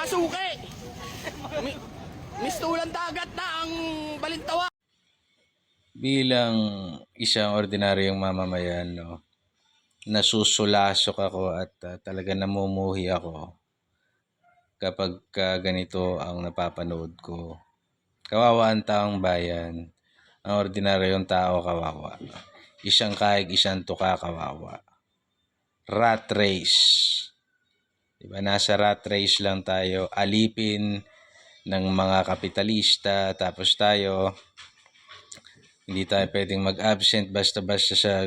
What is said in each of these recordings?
mga suki. Mi- Mistulang dagat na ang Balintawa. Bilang isang ordinaryong mamamayan, no, nasusulasok ako at talaga namumuhi ako kapag ganito ang napapanood ko. Kawawa ang taong bayan. Ang ordinaryong tao kawawa. Isang kaig, isang tuka kawawa. Rat race. Diba? Nasa rat race lang tayo. Alipin ng mga kapitalista. Tapos tayo, hindi tayo pwedeng mag-absent basta-basta sa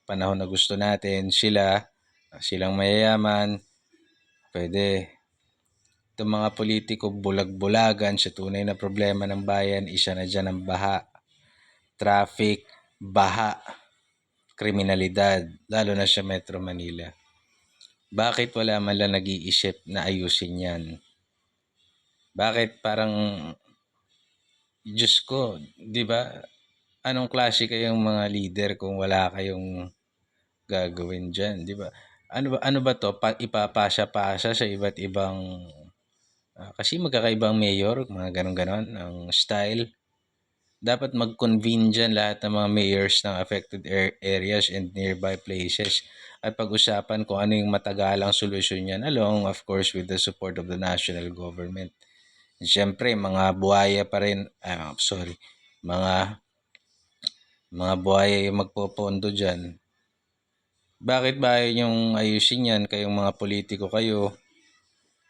panahon na gusto natin. Silang mayayaman. Pwede. Itong mga politiko bulag-bulagan sa tunay na problema ng bayan, isa na dyan ang baha, traffic, baha, kriminalidad, lalo na sa Metro Manila. Bakit wala man lang nag-iisip na ayusin yan? Bakit parang, Diyos ko, di ba? Anong klase kayong mga leader kung wala kayong gagawin dyan, di ba? Ano ba to? Ipapasa-pasa sa iba't ibang kasi magkakaibang mayor, mga ganon-ganon ang style. Dapat mag-convene dyan lahat ng mga mayors ng affected areas and nearby places at pag-usapan kung ano yung matagalang solusyon yan along, of course, with the support of the national government. And syempre, mga buhaya pa rin, mga buhaya yung magpopondo dyan. Bakit ba ayaw niyong ayusin yan? Kayong mga politiko kayo,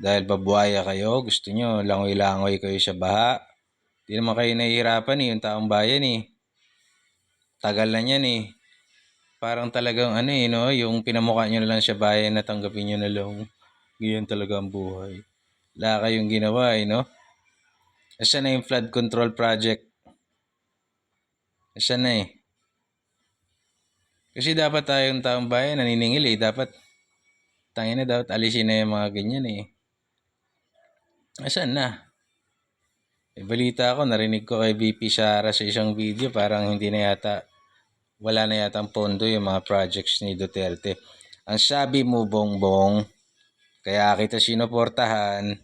dahil babuhaya kayo, gusto nyo langoy-langoy kayo sa baha. Di naman kayo nahihirapan yung taong bayan Tagal na niyan Parang talagang no, yung pinamukha nyo na lang sa bayan na tanggapin nyo na lang. Ganyan talaga ang buhay. Wala kayong ginawa no? Asan na yung flood control project? Asan na Kasi dapat tayong taong bayan naniningil Dapat, dapat alisin na yung mga ganyan Asan na? Balita ako, narinig ko kay VP Sara sa isang video, parang wala na yata ang pondo yung mga projects ni Duterte. Ang sabi mo, Bongbong, kaya kita sinuportahan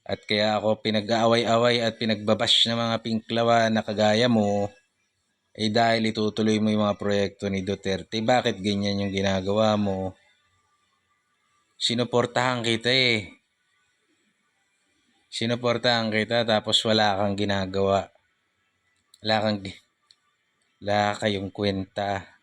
at kaya ako pinag-aaway-away at pinagbabash ng mga pinklawa na kagaya mo, dahil itutuloy mo yung mga proyekto ni Duterte. Bakit ganyan yung ginagawa mo? Sinuportahan kita Sinuportahan kita tapos wala kang ginagawa. Wala kayong kwenta.